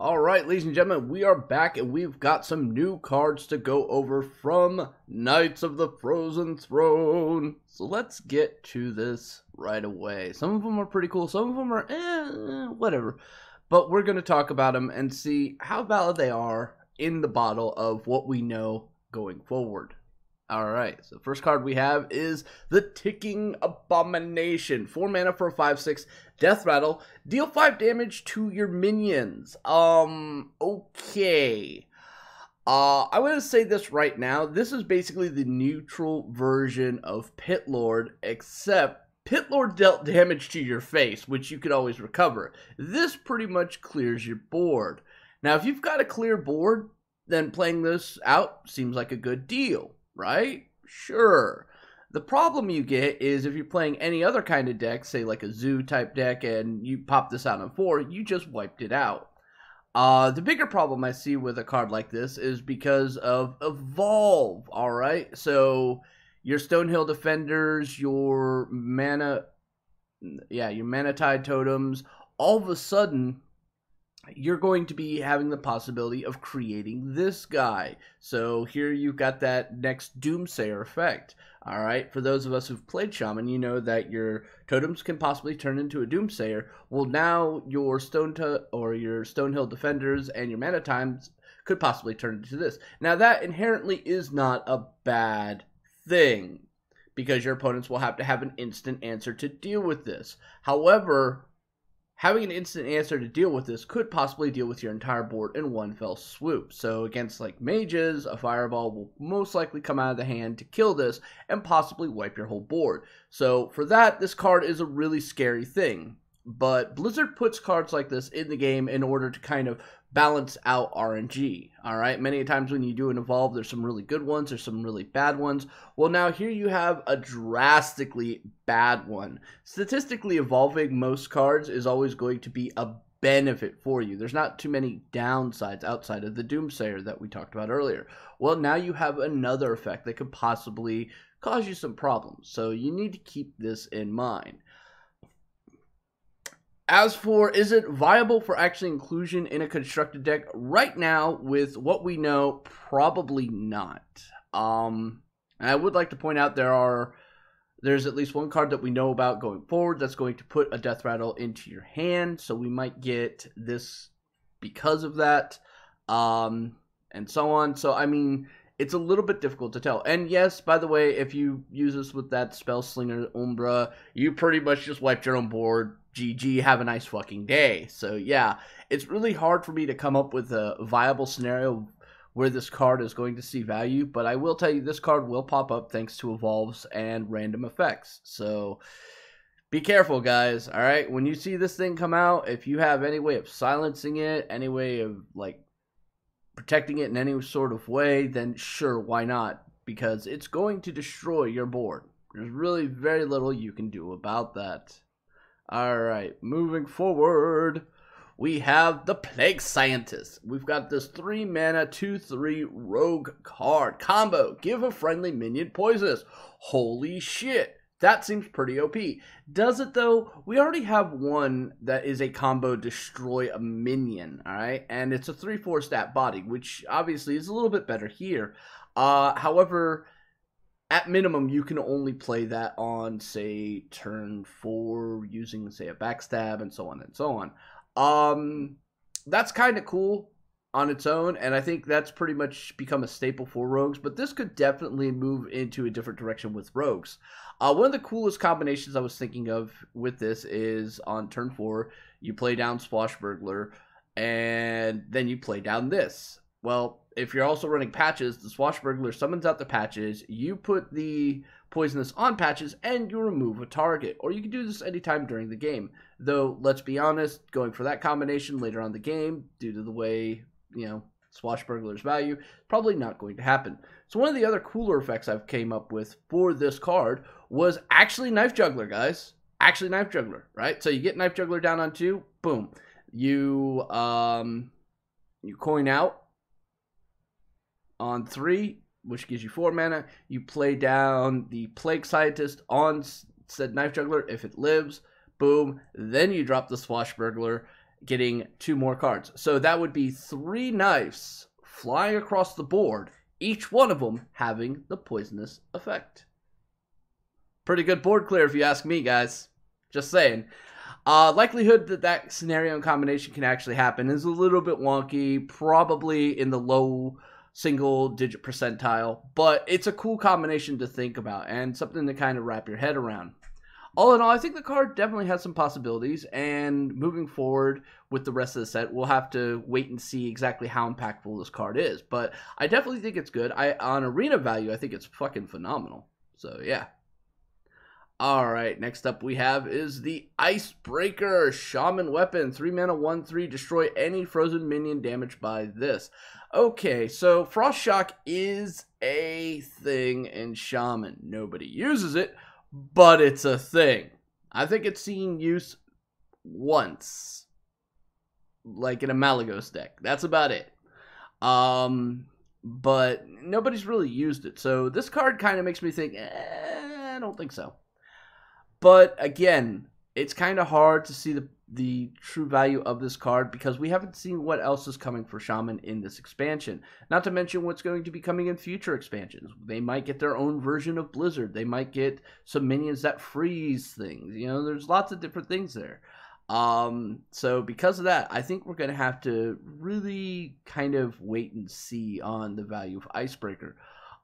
Alright, ladies and gentlemen, we are back and we've got some new cards to go over from Knights of the Frozen Throne. So let's get to this right away. Some of them are pretty cool, some of them are whatever. But we're going to talk about them and see how valid they are in the bottle of what we know going forward. Alright, so the first card we have is the Ticking Abomination. 4 mana for a 5/6 Death Rattle. Deal 5 damage to your minions. Okay. I'm going to say this right now. This is basically the neutral version of Pit Lord, except Pit Lord dealt damage to your face, which you could always recover. This pretty much clears your board. Now, if you've got a clear board, then playing this out seems like a good deal. Right? Sure. The problem you get is if you're playing any other kind of deck, say like a zoo type deck, and you pop this out on 4, you just wiped it out. The bigger problem I see with a card like this is because of Evolve, alright? So your Stonehill Defenders, your Mana Tide Totems, all of a sudden you're going to be having the possibility of creating this guy. So here you've got that next Doomsayer effect. Alright, for those of us who've played Shaman, you know that your totems can possibly turn into a Doomsayer. Well, now your your Stonehill Defenders and your Mana Times could possibly turn into this. Now that inherently is not a bad thing, because your opponents will have to have an instant answer to deal with this. However, having an instant answer to deal with this could possibly deal with your entire board in one fell swoop. So against like mages, a fireball will most likely come out of the hand to kill this and possibly wipe your whole board. So for that, this card is a really scary thing. But Blizzard puts cards like this in the game in order to kind of balance out RNG. Alright, many times when you do an Evolve, there's some really good ones, there's some really bad ones. Well, now here you have a drastically bad one. Statistically, evolving most cards is always going to be a benefit for you. There's not too many downsides outside of the Doomsayer that we talked about earlier. Well, now you have another effect that could possibly cause you some problems. So you need to keep this in mind. As for, is it viable for actually inclusion in a constructed deck? Right now, with what we know, probably not. And I would like to point out there's at least one card that we know about going forward that's going to put a Death Rattle into your hand, so we might get this because of that, and so on. So, I mean, it's a little bit difficult to tell. And yes, by the way, if you use this with that Spellslinger Umbra, you pretty much just wiped your own board. GG, have a nice fucking day. So yeah, it's really hard for me to come up with a viable scenario where this card is going to see value, but I will tell you this card will pop up thanks to Evolves and random effects. So be careful, guys, alright? When you see this thing come out, if you have any way of silencing it, any way of like protecting it in any sort of way, then sure, why not? Because it's going to destroy your board. There's really very little you can do about that. Alright, moving forward, we have the Plague Scientist. We've got this 3 mana, 2/3 rogue card. Combo, give a friendly minion poisonous. Holy shit, that seems pretty OP. Does it though? We already have one that is a combo destroy a minion, alright? And it's a 3/4 stat body, which obviously is a little bit better here. However, at minimum, you can only play that on, say, turn 4, using, say, a backstab, and so on and so on. That's kind of cool on its own, and I think that's pretty much become a staple for rogues, but this could definitely move into a different direction with rogues. One of the coolest combinations I was thinking of with this is on turn 4, you play down Swashbuckler, and then you play down this. Well, if you're also running patches, the Swashbuckler summons out the patches, you put the poisonous on patches, and you remove a target. Or you can do this anytime during the game. Though, let's be honest, going for that combination later on the game, due to the way, you know, Swashbuckler's value, probably not going to happen. So one of the other cooler effects I've came up with for this card was actually Knife Juggler, guys. Actually Knife Juggler, right? So you get Knife Juggler down on 2, boom. You coin out on 3, which gives you 4 mana. You play down the Plague Scientist on said Knife Juggler if it lives. Boom. Then you drop the Swashbuckler. getting 2 more cards. So that would be 3 knives flying across the board, each one of them having the poisonous effect. Pretty good board clear if you ask me, guys. Just saying. Likelihood that that scenario and combination can actually happen is a little bit wonky, probably in the low single-digit percentile, but it's a cool combination to think about and something to kind of wrap your head around. All in all, I think the card definitely has some possibilities, and moving forward with the rest of the set, we'll have to wait and see exactly how impactful this card is, but I definitely think it's good. On arena value, I think it's fucking phenomenal. So, yeah. Alright, next up we have is the Icebreaker Shaman weapon. 3 mana, 1/3, destroy any frozen minion damaged by this. Okay, so Frost Shock is a thing in Shaman. Nobody uses it, but it's a thing. I think it's seen use once. Like in a Malagos deck. That's about it. But nobody's really used it. So this card kind of makes me think, I don't think so. But again, it's kind of hard to see the true value of this card because we haven't seen what else is coming for Shaman in this expansion. Not to mention what's going to be coming in future expansions. They might get their own version of Blizzard. They might get some minions that freeze things. You know, there's lots of different things there. So because of that, I think we're going to have to really kind of wait and see on the value of Icebreaker.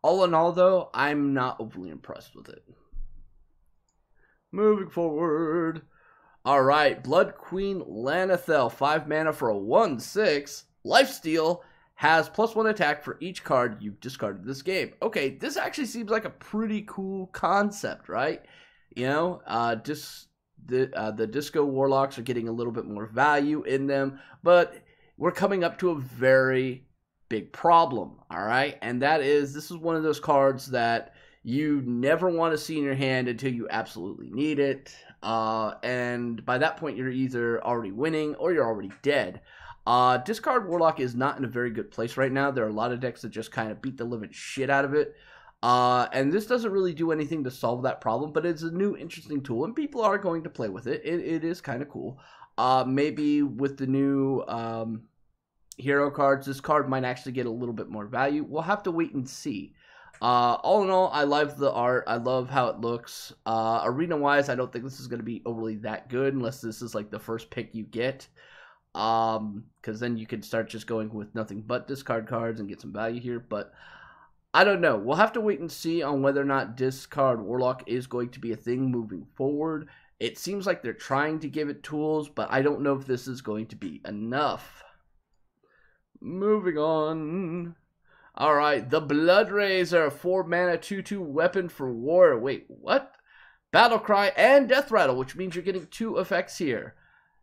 All in all, though, I'm not overly impressed with it. Moving forward. Alright, Blood Queen Lanathel. 5 mana for a 1/6. Lifesteal. Has +1 attack for each card you've discarded this game. Okay, this actually seems like a pretty cool concept, right? You know, the Disco Warlocks are getting a little bit more value in them, but we're coming up to a very big problem, alright? And that is, this is one of those cards that you never want to see in your hand until you absolutely need it. And by that point, you're either already winning or you're already dead. Discard Warlock is not in a very good place right now. There are a lot of decks that just kind of beat the living shit out of it. And this doesn't really do anything to solve that problem, but it's a new interesting tool, and people are going to play with it. It is kind of cool. Maybe with the new hero cards, this card might actually get a little bit more value. We'll have to wait and see. All in all, I love the art. I love how it looks. Arena-wise, I don't think this is going to be overly that good unless this is like the first pick you get. Because then you can start just going with nothing but discard cards and get some value here. But I don't know. We'll have to wait and see on whether or not Discard Warlock is going to be a thing moving forward. It seems like they're trying to give it tools, but I don't know if this is going to be enough. Moving on. Alright, the Blood Razor, 4 mana, 2/2 weapon for war. Wait, what? Battle Cry and Death Rattle, which means you're getting 2 effects here.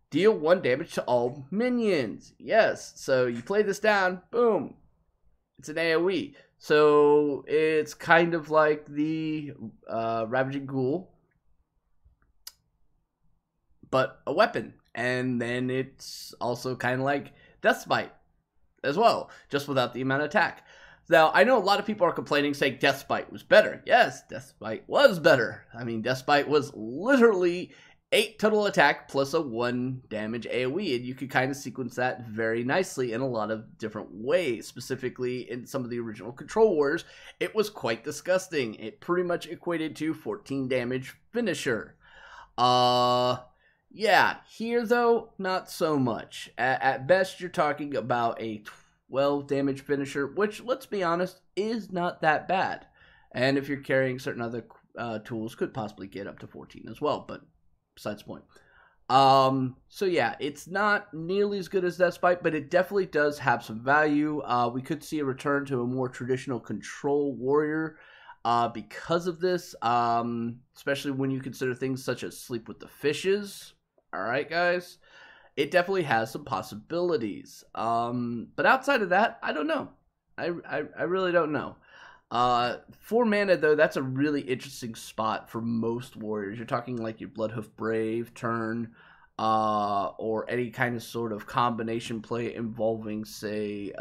Deal 1 damage to all minions. Yes, so you play this down, boom. It's an AoE. So it's kind of like the Ravaging Ghoul, but a weapon. And then it's also kind of like Deathbite as well, just without the amount of attack. Now, I know a lot of people are complaining, saying Deathbite was better. Yes, Deathbite was better. I mean, Deathbite was literally 8 total attack plus a 1 damage AoE, and you could kind of sequence that very nicely in a lot of different ways. Specifically, in some of the original Control Wars, it was quite disgusting. It pretty much equated to 14 damage finisher. Yeah, here though, not so much. At best, you're talking about a 12 damage finisher, which, let's be honest, is not that bad. And if you're carrying certain other tools, could possibly get up to 14 as well, but besides the point. So yeah, it's not nearly as good as Deathbite, but it definitely does have some value. We could see a return to a more traditional control warrior because of this, especially when you consider things such as Sleep with the Fishes. Alright, guys. It definitely has some possibilities. But outside of that, I don't know. I really don't know. 4 mana, though, that's a really interesting spot for most warriors. You're talking like your Bloodhoof Brave turn, or any kind of sort of combination play involving, say,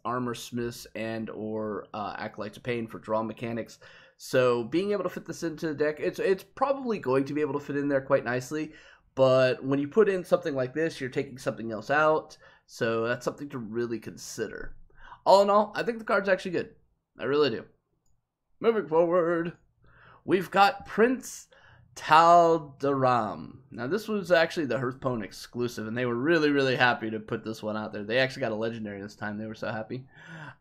Armor Smiths and or Acolytes of Pain for draw mechanics. So being able to fit this into the deck, it's probably going to be able to fit in there quite nicely. But when you put in something like this, you're taking something else out. So that's something to really consider. All in all, I think the card's actually good. I really do. Moving forward, we've got Prince Taldaram. Now, this was actually the Hearthstone exclusive, and they were really, really happy to put this one out there. They actually got a legendary this time. They were so happy.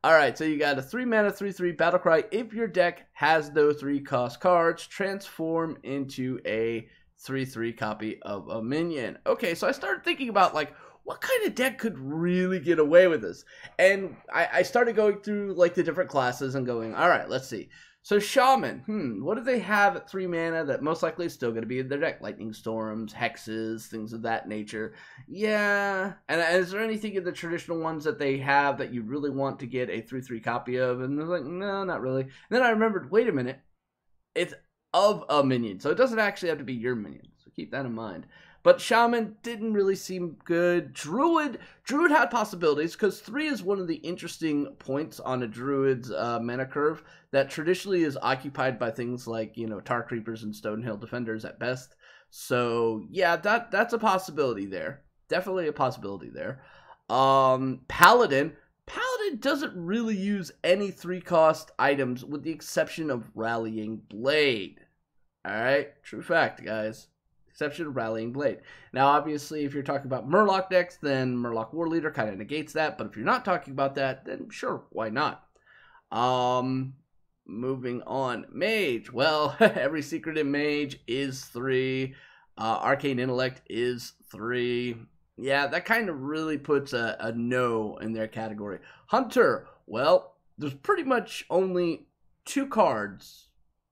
All right, so you got a 3-mana, 3/3 Battlecry. If your deck has no 3-cost cards, transform into a 3/3 copy of a minion. Okay, so I started thinking about, like, what kind of deck could really get away with this? And I started going through, like, the different classes and going, all right, let's see. So Shaman, what do they have at 3 mana that most likely is still going to be in their deck? Lightning Storms, Hexes, things of that nature. Yeah. And is there anything in the traditional ones that they have that you really want to get a 3/3 copy of? And I was like, no, not really. And then I remembered, wait a minute. It's of a minion. So it doesn't actually have to be your minion. So keep that in mind. But Shaman didn't really seem good. Druid had possibilities, because 3 is one of the interesting points on a Druid's mana curve that traditionally is occupied by things like, you know, Tar Creepers and Stonehill Defenders at best. So, yeah, that's a possibility there. Definitely a possibility there. Paladin doesn't really use any 3-cost items with the exception of Rallying Blade. Alright, true fact, guys. Exception of Rallying Blade. Now, obviously, if you're talking about Murloc decks, then Murloc War Leader kind of negates that. But if you're not talking about that, then sure, why not? Moving on. Mage. Well, every secret in Mage is 3. Arcane Intellect is 3. Yeah, that kind of really puts a no in their category. Hunter. Well, there's pretty much only 2 cards.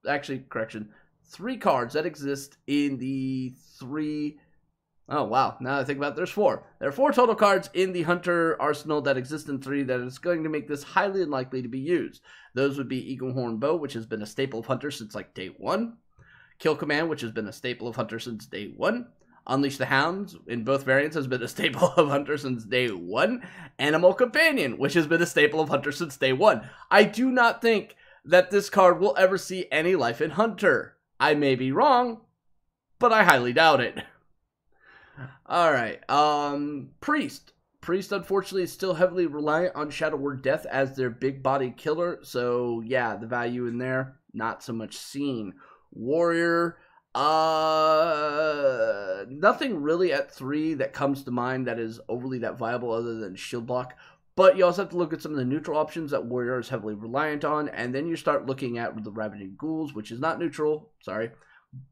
Actually, correction. 3 cards that exist in the 3... Oh, wow. Now that I think about it, there's 4. There are 4 total cards in the Hunter arsenal that exist in 3 that is going to make this highly unlikely to be used. Those would be Eaglehorn Bow, which has been a staple of Hunter since, like, day 1. Kill Command, which has been a staple of Hunter since day 1. Unleash the Hounds, in both variants, has been a staple of Hunter since day 1. Animal Companion, which has been a staple of Hunter since day 1. I do not think that this card will ever see any life in Hunter. I may be wrong, but I highly doubt it. Alright, Priest. Priest, unfortunately, is still heavily reliant on Shadow Word Death as their big body killer, so yeah, the value in there, not so much seen. Warrior, nothing really at 3 that comes to mind that is overly that viable other than Shield Block. But you also have to look at some of the neutral options that Warrior is heavily reliant on. And then you start looking at the Ravaging Ghouls, which is not neutral, sorry.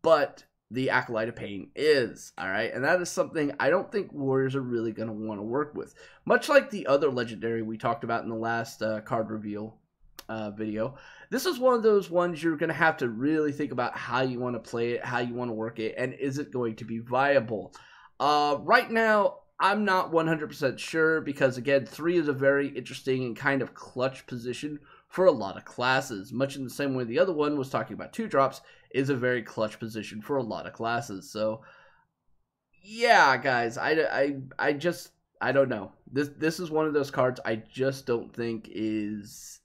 But the Acolyte of Pain is, alright? And that is something I don't think Warriors are really going to want to work with. Much like the other Legendary we talked about in the last card reveal video. This is one of those ones you're going to have to really think about how you want to play it, how you want to work it, and is it going to be viable? Right now, I'm not 100% sure because, again, 3 is a very interesting and kind of clutch position for a lot of classes. Much in the same way the other one was talking about 2-drops is a very clutch position for a lot of classes. So, yeah, guys, I don't know. This is one of those cards I just don't think is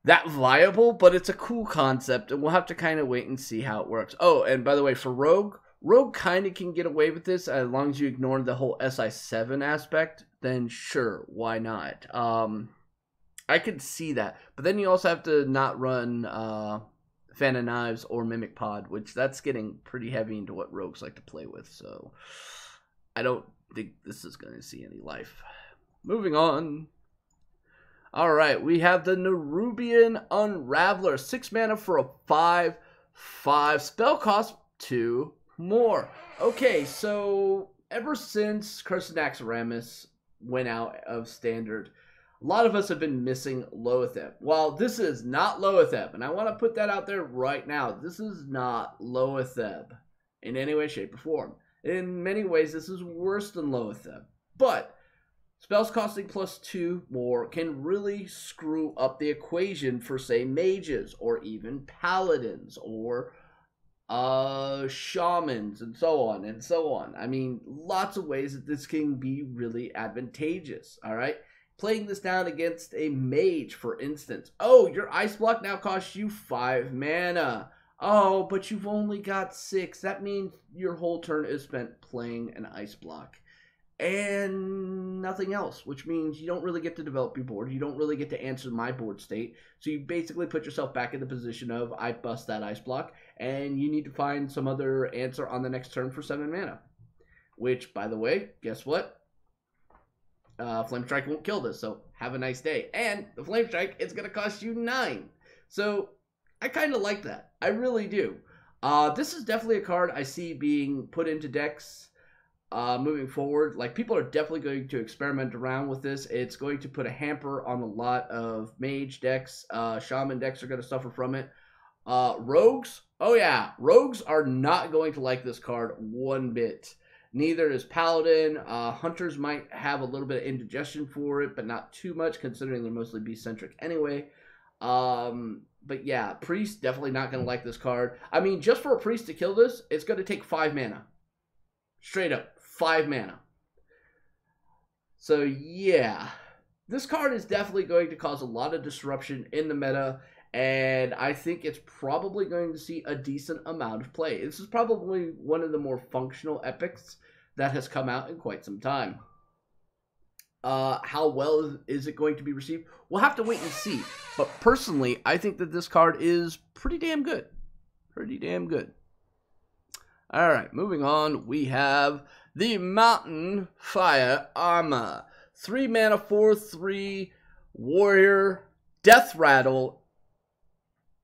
that viable, but it's a cool concept, and we'll have to kind of wait and see how it works. Oh, and by the way, for Rogue kind of can get away with this as long as you ignore the whole SI7 aspect, then sure, why not? I could see that. But then you also have to not run Fan of Knives or Mimic Pod, which that's getting pretty heavy into what rogues like to play with. So I don't think this is going to see any life. Moving on. Alright, we have the Nubian Unraveler. 6 mana for a 5/5. Spell cost 2 more. Okay, so ever since Curse of Naxxramas went out of Standard, a lot of us have been missing Loatheb. Well, this is not Loatheb, and I want to put that out there right now. This is not Loatheb in any way, shape, or form. In many ways, this is worse than Loatheb. But spells costing +2 more can really screw up the equation for, say, mages, or even paladins, or shamans, and so on and so on. I mean, lots of ways that this can be really advantageous, alright? Playing this down against a mage, for instance. Oh, your ice block now costs you 5 mana. Oh, but you've only got 6. That means your whole turn is spent playing an ice block. And nothing else, which means you don't really get to develop your board. You don't really get to answer my board state. So you basically put yourself back in the position of, I bust that ice block, and you need to find some other answer on the next turn for 7 mana. Which, by the way, guess what? Flame Strike won't kill this, so have a nice day. And the Flame Strike is going to cost you 9. So I kind of like that. I really do. This is definitely a card I see being put into decks moving forward. Like, people are definitely going to experiment around with this. It's going to put a hamper on a lot of mage decks. Shaman decks are going to suffer from it. Rogues, oh yeah, rogues are not going to like this card one bit. Neither is Paladin. Hunters might have a little bit of indigestion for it, but not too much, considering they're mostly beast-centric anyway. But yeah, Priest, definitely not going to like this card. I mean, just for a Priest to kill this, it's going to take 5 mana. Straight up, 5 mana. So yeah, this card is definitely going to cause a lot of disruption in the meta, and I think it's probably going to see a decent amount of play. This is probably one of the more functional epics that has come out in quite some time. How well is it going to be received? We'll have to wait and see. But personally, I think that this card is pretty damn good. Pretty damn good. Alright, moving on, we have the Mountain Fire Armor. 3 mana, 4/3, Warrior, Death Rattle.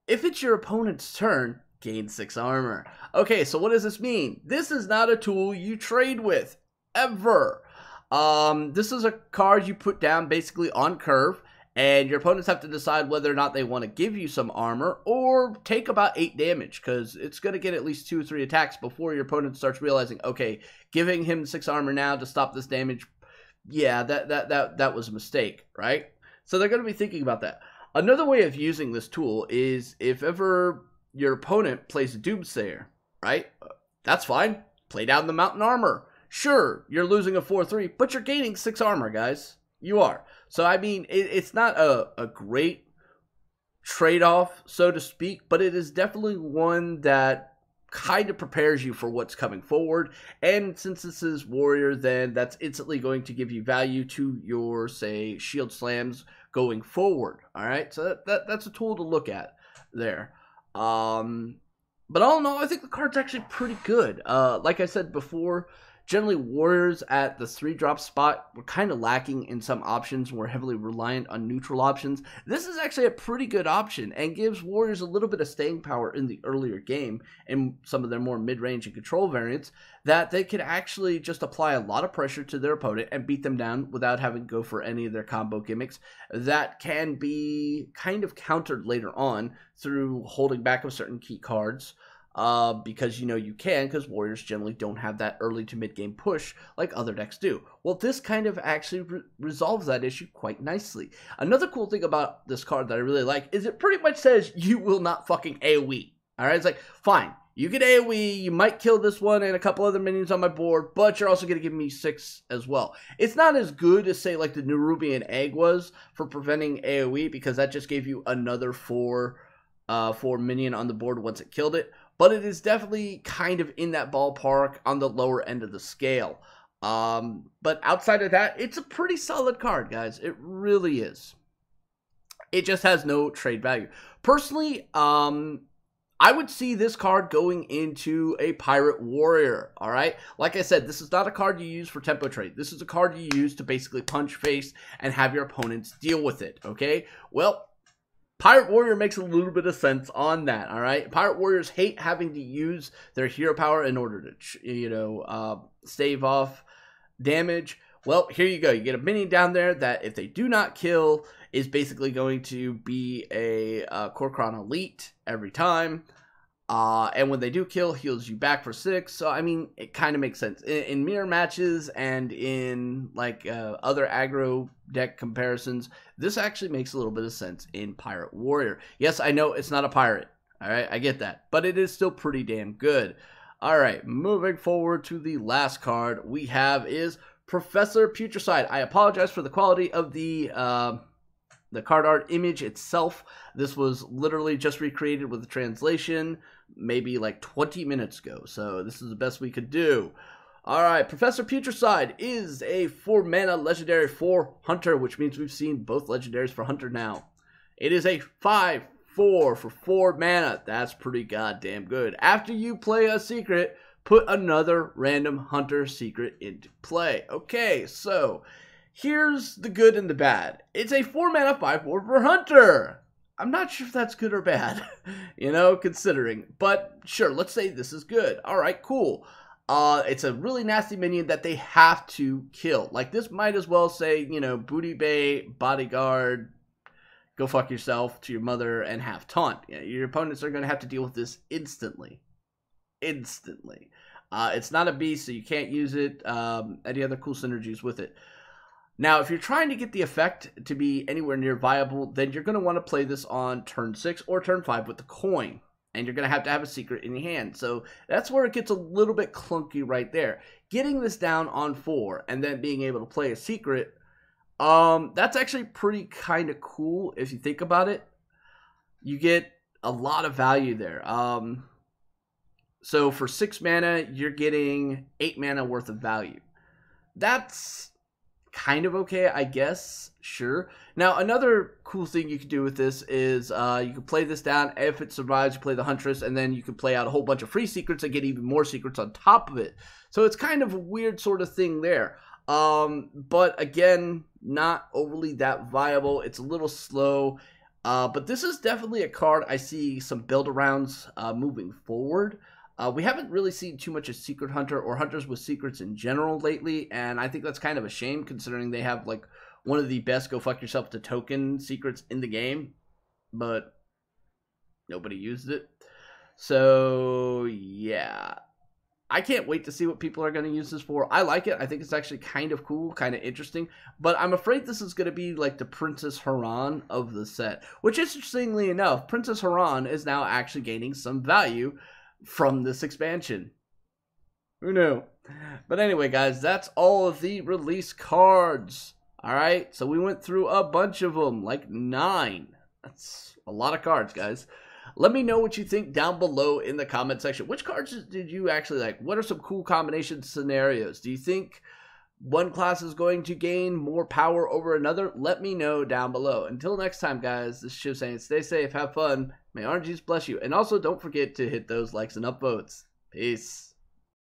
If it's your opponent's turn, gain 6 armor. Okay, so what does this mean? This is not a tool you trade with, ever. This is a card you put down basically on curve, and your opponents have to decide whether or not they want to give you some armor or take about 8 damage, because it's going to get at least 2 or 3 attacks before your opponent starts realizing, okay, giving him 6 armor now to stop this damage, yeah, that was a mistake, right? So they're going to be thinking about that. Another way of using this tool is if ever your opponent plays a Doomsayer, right? That's fine. Play down the Mountain Armor. Sure, you're losing a 4/3, but you're gaining 6 armor, guys. You are. So, I mean, it's not a great trade-off, so to speak, but it is definitely one that kind of prepares you for what's coming forward. And since this is Warrior, then that's instantly going to give you value to your, say, shield slams going forward. All right, so that's a tool to look at there. But all in all, I think the card's actually pretty good. Like I said before, generally Warriors at the 3-drop spot were kind of lacking in some options. We're heavily reliant on neutral options. This is actually a pretty good option and gives Warriors a little bit of staying power in the earlier game and some of their more mid-range and control variants, that they could actually just apply a lot of pressure to their opponent and beat them down without having to go for any of their combo gimmicks that can be kind of countered later on through holding back of certain key cards. Because you can, because Warriors generally don't have that early to mid-game push like other decks do. Well, this kind of actually resolves that issue quite nicely. Another cool thing about this card that I really like is it pretty much says you will not fucking AoE. Alright, it's like, fine, you get AoE, you might kill this one and a couple other minions on my board, but you're also going to give me 6 as well. It's not as good as, say, like the Nubian Egg was for preventing AoE, because that just gave you another 4 minion on the board once it killed it. But it is definitely kind of in that ballpark on the lower end of the scale. But outside of that, it's a pretty solid card, guys. It really is. It just has no trade value. Personally, I would see this card going into a Pirate Warrior, alright? Like I said, this is not a card you use for tempo trade. This is a card you use to basically punch face and have your opponents deal with it, okay? Well, Pirate Warrior makes a little bit of sense on that, alright? Pirate Warriors hate having to use their hero power in order to, stave off damage. Well, here you go. You get a minion down there that, if they do not kill, is basically going to be a Kor'kron Elite every time. And when they do kill, heals you back for 6. So, I mean, it kind of makes sense. In mirror matches and in, like, other aggro deck comparisons, this actually makes a little bit of sense in Pirate Warrior. Yes, I know it's not a pirate. Alright, I get that. But it is still pretty damn good. Alright, moving forward to the last card we have is Professor Putricide. I apologize for the quality of the The card art image itself, this was literally just recreated with the translation maybe like 20 minutes ago. So this is the best we could do. All right, Professor Putricide is a 4-mana legendary for Hunter, which means we've seen both legendaries for Hunter now. It is a 5/4 for 4 mana. That's pretty goddamn good. After you play a secret, put another random Hunter secret into play. Okay, so here's the good and the bad. It's a 4-mana 5/4 for Hunter. I'm not sure if that's good or bad, you know, considering. But sure, let's say this is good. All right, cool. It's a really nasty minion that they have to kill. Like, this might as well say, you know, Booty Bay, Bodyguard, go fuck yourself to your mother, and have taunt. You know, your opponents are going to have to deal with this instantly. Instantly. It's not a beast, so you can't use it. Any other cool synergies with it. Now, if you're trying to get the effect to be anywhere near viable, then you're going to want to play this on turn 6 or turn 5 with the coin. And you're going to have a secret in your hand. So that's where it gets a little bit clunky right there. Getting this down on 4 and then being able to play a secret, that's actually pretty kind of cool if you think about it. You get a lot of value there. So for 6 mana, you're getting 8 mana worth of value. That's kind of okay, I guess. Sure. Now, another cool thing you can do with this is you can play this down. If it survives, you play the Huntress, and then you can play out a whole bunch of free secrets and get even more secrets on top of it. So it's kind of a weird sort of thing there. But again, not overly that viable. It's a little slow. But this is definitely a card I see some build-arounds moving forward. We haven't really seen too much of Secret Hunter or Hunters with Secrets in general lately, and I think that's kind of a shame considering they have like one of the best go fuck yourself to token secrets in the game, but nobody used it. So yeah, I can't wait to see what people are going to use this for. I like it. I think it's actually kind of cool, kind of interesting, but I'm afraid this is going to be like the Princess Haran of the set, which interestingly enough, Princess Haran is now actually gaining some value from this expansion. Who knew? But anyway, guys, that's all of the release cards. Alright, so we went through a bunch of them, like 9. That's a lot of cards, guys. Let me know what you think down below in the comment section. Which cards did you actually like? What are some cool combination scenarios? Do you think one class is going to gain more power over another? Let me know down below. Until next time, guys, this is Shiv saying stay safe, have fun, may orange juice bless you, and also don't forget to hit those likes and upvotes. Peace.